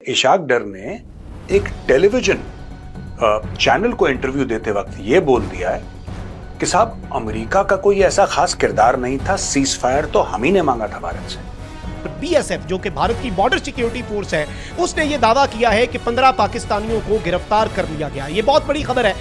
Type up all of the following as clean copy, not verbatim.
इशाक डर ने एक टेलीविजन चैनल को इंटरव्यू देते वक्त यह बोल दिया है कि साहब अमेरिका का कोई ऐसा खास किरदार नहीं था, सीज फायर तो हम ही ने मांगा था भारत से। बीएसएफ जो कि भारत की बॉर्डर सिक्योरिटी फोर्स है, उसने ये दावा किया है कि 15 पाकिस्तानियों को गिरफ्तार कर लिया गया। ये बहुत बड़ी खबर है।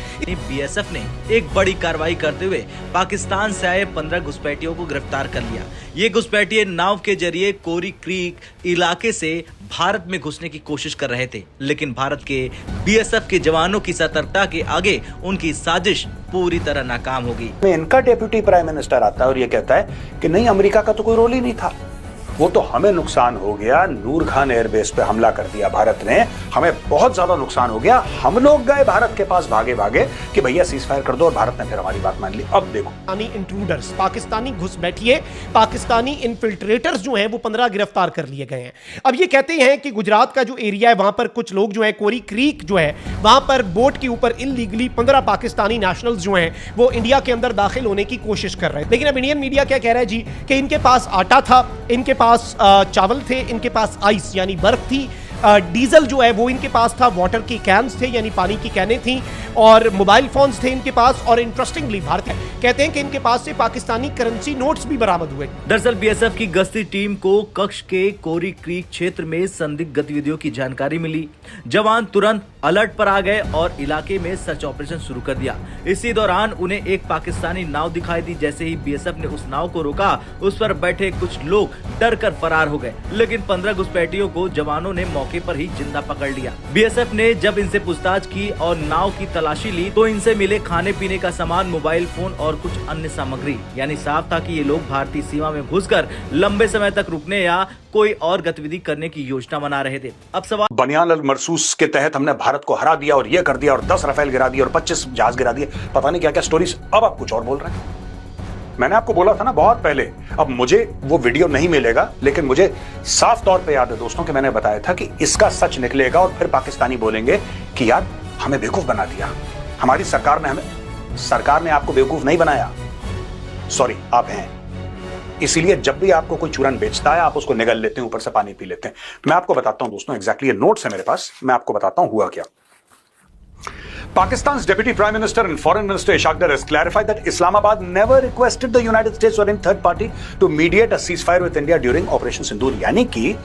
बीएसएफ ने एक बड़ी कार्रवाई करते हुए पाकिस्तान से आए 15 घुसपैठियों को गिरफ्तार कर लिया। ये घुसपैठिए नाव के जरिए कोरी क्रीक इलाके से भारत में घुसने की कोशिश कर रहे थे, लेकिन भारत के बीएसएफ के जवानों की सतर्कता के आगे उनकी साजिश पूरी तरह नाकाम हो गई। इनका डेप्यूटी प्राइम मिनिस्टर आता है और ये कहता है कि नहीं, अमेरिका का तो कोई रोल ही नहीं था, वो तो हमें नुकसान हो गया। नूर खान एयरबेस पे हमला कर दिया भारत ने, हमें बहुत ज्यादा नुकसान हो गया। हम लोग गए भारत के पास भागे भागे कि भैया सीज फायर कर दो, और भारत ने फिर हमारी बात मान ली। अब देखो, पाकिस्तानी इंट्रूडर्स, पाकिस्तानी घुसपैठिए, पाकिस्तानी इन्फिल्ट्रेटर्स जो हैं वो 15 गिरफ्तार कर लिए गए हैं। अब ये कहते हैं कि गुजरात का जो एरिया है वहां पर कुछ लोग जो है, कोरी क्रीक जो है, वहां पर बोट के ऊपर इलीगली 15 पाकिस्तानी नेशनल्स जो हैं वो इंडिया के अंदर दाखिल होने की कोशिश कर रहे हैं। लेकिन अब इंडियन मीडिया क्या कह रहा है जी कि इनके पास आटा था, इनके पास चावल थे, इनके पास आइस यानी बर्फ थी, डीजल जो है वो इनके पास था, वाटर की कैन्स थे यानी पानी की कैनें थी, और मोबाइल फोन्स थे इनके पास। और इंटरेस्टिंगली भारत कहते हैं कि इनके पास से पाकिस्तानी करेंसी नोट्स भी बरामद हुए। दरअसल बीएसएफ की गश्ती टीम को कक्ष के कोरी क्रीक क्षेत्र में संदिग्ध गतिविधियों की जानकारी मिली। जवान तुरंत अलर्ट पर आ गए और इलाके में सर्च ऑपरेशन शुरू कर दिया। इसी दौरान उन्हें एक पाकिस्तानी नाव दिखाई दी। जैसे ही बीएसएफ ने उस नाव को रोका, उस पर बैठे कुछ लोग डर कर फरार हो गए, लेकिन 15 घुसपैठियों को जवानों ने मौके पर ही जिंदा पकड़ लिया। बीएसएफ ने जब इनसे पूछताछ की और नाव की तलाशी ली तो इनसे मिले खाने पीने का सामान, मोबाइल फोन और कुछ अन्य सामग्री। यानी साफ था कि ये लोग भारतीय सीमा में घुसकर लंबे समय तक रुकने या कोई और गतिविधि करने की योजना बना रहे थे। अब सवाल, बनियान अल मरसूस के तहत हमने भारत को हरा दिया और ये कर दिया और 10 राफेल गिरा दिए और 25 जहाज गिरा दिए, पता नहीं क्या क्या स्टोरीज। अब आप कुछ और बोल रहे हैं। मैंने आपको बोला था ना बहुत पहले, अब मुझे वो वीडियो नहीं मिलेगा, लेकिन मुझे साफ तौर पे याद है दोस्तों कि मैंने बताया था कि इसका सच निकलेगा और फिर पाकिस्तानी बोलेंगे कि यार हमें बेवकूफ बना दिया, हमारी सरकार ने आपको बेवकूफ नहीं बनाया, सॉरी आप हैं। इसीलिए जब भी आपको कोई चूरन बेचता है आप उसको निगल लेते हैं, ऊपर से पानी पी लेते हैं। मैं आपको बताता हूं दोस्तों, एग्जैक्टली ये नोट्स है मेरे पास, मैं आपको बताता हूं हुआ क्या। Pakistan's Deputy Prime Minister and Foreign Minister Ishaq Dar has clarified that Islamabad never requested the United States or any third party to mediate a ceasefire with India during Operation Sindoor। यानी कि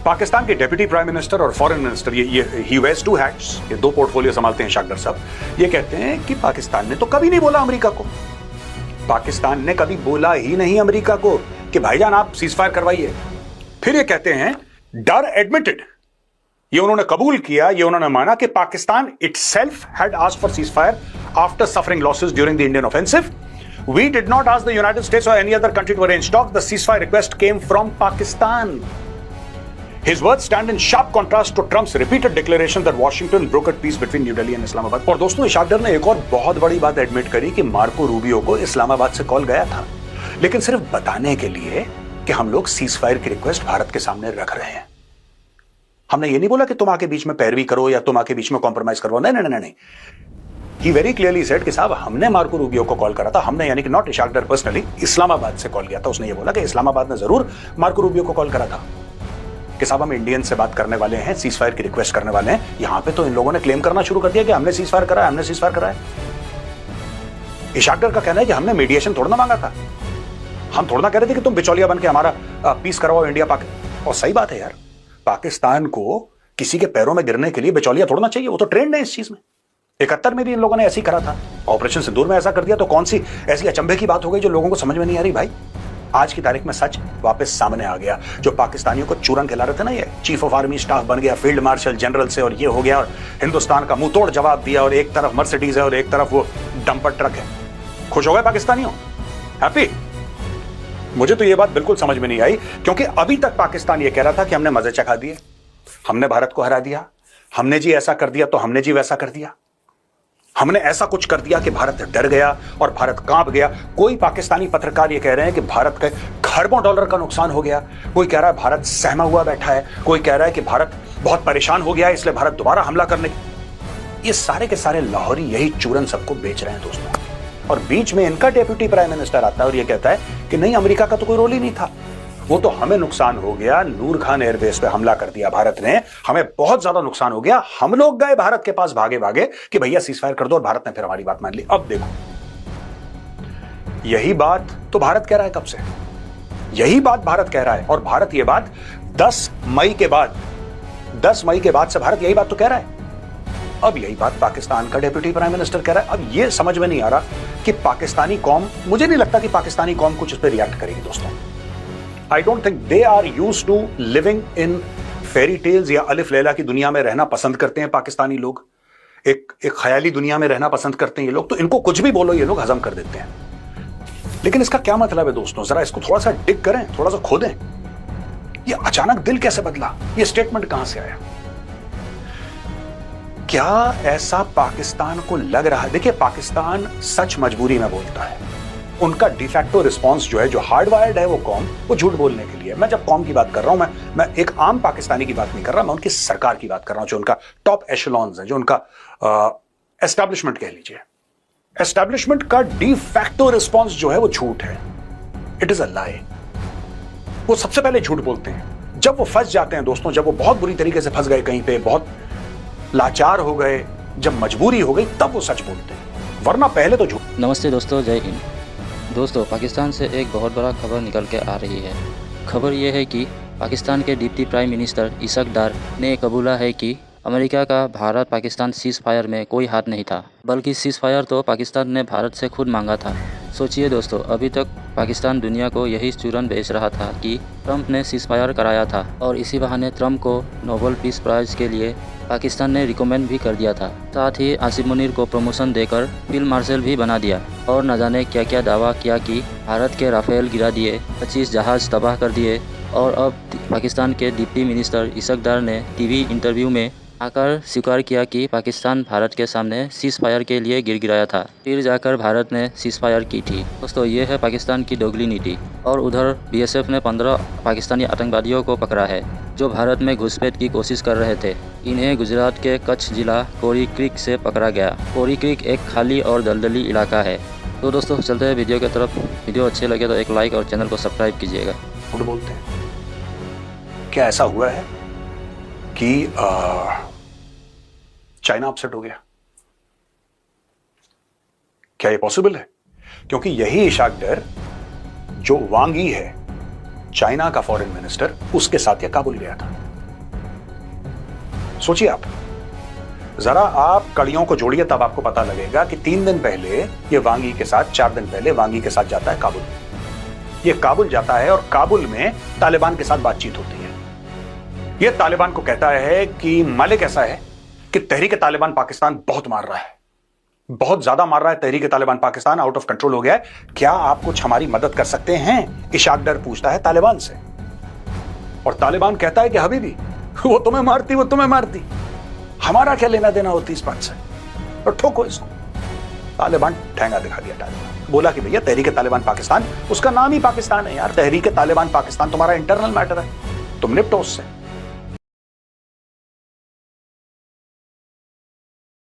पाकिस्तान के deputy prime minister और foreign minister, ये he wears to hats, ये दो portfolio संभालते हैं इशाक डर साहब। ये कहते हैं कि पाकिस्तान ने तो कभी नहीं बोला अमेरिका को, पाकिस्तान ने कभी बोला ही नहीं अमेरिका को कि भाईजान आप सीज फायर करवाइए। फिर ये कहते हैं डर एडमिटेड, ये उन्होंने कबूल किया, ये उन्होंने माना कि Pakistan itself had asked for cease fire after suffering losses during the Indian offensive. We did not ask the United States or any other country to arrange talks. The ceasefire request came from Pakistan. His words stand in sharp contrast to Trump's repeated declaration that Washington brokered peace between New Delhi and Islamabad. और दोस्तों इशाक डर ने एक और बहुत बड़ी बात admit करी कि मार्को रूबियो को इस्लामाबाद से कॉल गया था, लेकिन सिर्फ बताने के लिए कि हम लोग सीज फायर की रिक्वेस्ट भारत के सामने रख रहे हैं। हमने ये नहीं बोला कि तुम आके बीच में पैरवी करो या तुम आके बीच में कॉम्प्रोमाइज करो, नहीं नहीं नहीं। He very clearly said कि साहब हमने मार्को रूबियो को कॉल करा था, हमने यानी कि नॉट इशाक डर पर्सनली, इस्लामाबाद से कॉल किया था। उसने ये बोला कि इस्लामाबाद ने जरूर मार्को रूबियो को कॉल करा था कि साहब हम इंडियन से बात करने वाले हैं, सीज फायर की रिक्वेस्ट करने वाले हैं। यहां पे तो इन लोगों ने क्लेम करना शुरू कर दिया कि हमने सीज फायर करा है, हमने सीज फायर करा है। इशाक डर का कहना है कि हमने मीडिएशन थोड़ा ना मांगा था, हम थोड़ा ना कह रहे थे कि तुम बिचौलिया बन के हमारा पीस करवाओ इंडिया पाकिस्तान। और सही बात है यार, पाकिस्तान को किसी के पैरों में गिरने के लिए बिचौलिया थोड़ा ना चाहिए, वो तो ट्रेंड है इस चीज में। 71 में भी इन लोगों ने ऐसे ही करा था, ऑपरेशन सिंदूर में ऐसा कर दिया, तो कौन सी ऐसी अचंभे की बात हो गई जो लोगों को समझ में नहीं आ रही। भाई आज की तारीख में सच वापस सामने आ गया। जो पाकिस्तानियों को चूरन खिला रहे थे ना, ये चीफ ऑफ आर्मी स्टाफ बन गया फील्ड मार्शल जनरल से, और ये हो गया, और हिंदुस्तान का मुंह तोड़ जवाब दिया, और एक तरफ मर्सिडीज है और एक तरफ वो डंपर ट्रक है। खुश हो गए पाकिस्तानियों, हैप्पी? मुझे तो ये बात बिल्कुल समझ में नहीं आई, क्योंकि अभी तक पाकिस्तान ये कह रहा था कि हमने मजे चखा दिए, हमने भारत को हरा दिया, हमने जी ऐसा कर दिया तो हमने जी वैसा कर दिया, हमने ऐसा कुछ कर दिया कि भारत डर गया और भारत कांप गया। कोई पाकिस्तानी पत्रकार ये कह रहे हैं कि भारत के खरबों डॉलर का नुकसान हो गया, कोई कह रहा है भारत सहमा हुआ बैठा है, कोई कह रहा है कि भारत बहुत परेशान हो गया है इसलिए भारत दोबारा हमला करने। ये सारे के सारे लाहौरी यही चूरन सबको बेच रहे हैं दोस्तों। और बीच में इनका डेप्यूटी प्राइम मिनिस्टर आता है और ये कहता है कि नहीं, अमेरिका का तो कोई रोल ही नहीं था, वो तो हमें नुकसान हो गया, नूर खान एयरबेस पे हमला कर दिया भारत ने, हमें बहुत ज्यादा नुकसान हो गया, हम लोग गए भारत के पास भागे भागे कि भैया सीज फायर कर दो, और भारत ने फिर हमारी बात मान ली। अब देखो, यही बात तो भारत कह रहा है कब से, यही बात भारत कह रहा है, और भारत ये बात 10 मई के बाद से भारत यही बात तो कह रहा है। अब यही बात पाकिस्तान का डिप्टी प्राइम मिनिस्टर कह रहा है। अब ये समझ में नहीं आ रहा कि पाकिस्तानी कौम, मुझे नहीं लगता कि पाकिस्तानी कौम कुछ इस पर रिएक्ट करेगी दोस्तों। I don't think they are used to living in fairy tales या अलिफ लैला की दुनिया में रहना पसंद करते हैं पाकिस्तानी लोग, एक ख्याली दुनिया में रहना पसंद करते हैं ये लोग, तो इनको कुछ भी बोलो ये लोग हजम कर देते हैं। लेकिन इसका क्या मतलब है दोस्तों, जरा इसको थोड़ा सा डिग करें, थोड़ा सा खोदें। ये अचानक दिल कैसे बदला, ये स्टेटमेंट कहां से आया? क्या ऐसा पाकिस्तान को लग रहा है? देखिए, पाकिस्तान सच मजबूरी में बोलता है, उनका डिफैक्टो रिस्पांस जो है, जो हार्डवायर्ड है वो कौम, वो झूठ बोलने के लिए। मैं जब कौम की बात कर रहा हूं, मैं एक आम पाकिस्तानी की बात नहीं कर रहा, मैं उनकी सरकार की बात कर रहा हूं, जो उनका टॉप एशेलॉन्स है, जो उनका एस्टैब्लिशमेंट कह लीजिए, एस्टैब्लिशमेंट का डिफैक्टो रिस्पांस जो है वो झूठ है। इट इज अ लाई। वो सबसे पहले झूठ बोलते हैं जब वो फंस जाते हैं दोस्तों, जब वो बहुत बुरी तरीके से फंस गए कहीं पे, बहुत लाचार हो गए, जब मजबूरी हो गई, तब वो सच बोलते हैं, वरना पहले तो झूठ। नमस्ते दोस्तों, जय हिंद। दोस्तों, पाकिस्तान से एक बहुत बड़ा खबर निकल के आ रही है। खबर ये है कि पाकिस्तान के डिप्टी प्राइम मिनिस्टर इसक डार ने कबूला है कि अमेरिका का भारत पाकिस्तान सीज़ फायर में कोई हाथ नहीं था, बल्कि सीज़ फायर तो पाकिस्तान ने भारत से खुद मांगा था। सोचिए दोस्तों, अभी तक पाकिस्तान दुनिया को यही चूरन बेच रहा था कि ट्रंप ने सीज़ फायर कराया था, और इसी बहाने ट्रंप को नोबेल पीस प्राइज़ के लिए पाकिस्तान ने रिकमेंड भी कर दिया था। साथ ही आसिम मुनीर को प्रमोशन देकर फील्ड मार्शल भी बना दिया, और न जाने क्या क्या दावा किया कि भारत के राफेल गिरा दिए, 25 जहाज़ तबाह कर दिए। और अब पाकिस्तान के डिप्टी मिनिस्टर इसक डार ने टीवी इंटरव्यू में आकर स्वीकार किया कि पाकिस्तान भारत के सामने सीज़ फायर के लिए गिड़गिड़ाया था, फिर जाकर भारत ने सीज़ फायर की थी। दोस्तों, ये है पाकिस्तान की दोगली नीति। और उधर बीएसएफ ने 15 पाकिस्तानी आतंकवादियों को पकड़ा है जो भारत में घुसपैठ की कोशिश कर रहे थे। इन्हें गुजरात के कच्छ जिला कोरी क्रीक से पकड़ा गया। कोरी क्रीक एक खाली और दलदली इलाका है। तो दोस्तों, चलते हैं वीडियो की तरफ। वीडियो अच्छे लगे तो एक लाइक और चैनल को सब्सक्राइब कीजिएगा। झूठ बोलते हैं। क्या ऐसा हुआ है कि चाइना अपसेट हो गया? क्या ये पॉसिबल है? क्योंकि यही इशाक डार, जो वांग यी है, चाइना का फॉरेन मिनिस्टर, उसके साथ यह काबुल गया था। सोचिए आप, जरा आप कड़ियों को जोड़िए, तब आपको पता लगेगा कि 3 दिन पहले ये वांग यी के साथ, 4 दिन पहले वांग यी के साथ जाता है काबुल। ये काबुल जाता है और काबुल में तालिबान के साथ बातचीत होती है। ये तालिबान को कहता है कि मालिक ऐसा है कि तहरीक तालिबान पाकिस्तान बहुत मार रहा है, बहुत ज्यादा मार रहा है, Tehrik Taliban Pakistan out of control हो गया है, क्या आप कुछ हमारी मदद कर सकते हैं? इशाक डार पूछता है तालिबान से, और तालिबान कहता है कि हबीबी, वो तुम्हें मारती, हमारा क्या लेना देना होती इस बात से, और ठोको इसको। तालिबान ठेंगा दिखा दिया। तालिबान बोला कि भैया, तहरीक तालिबान पाकिस्तान, उसका नाम ही पाकिस्तान है यार, तहरीक तालिबान पाकिस्तान तुम्हारा इंटरनल मैटर है, तुम निपटो उससे।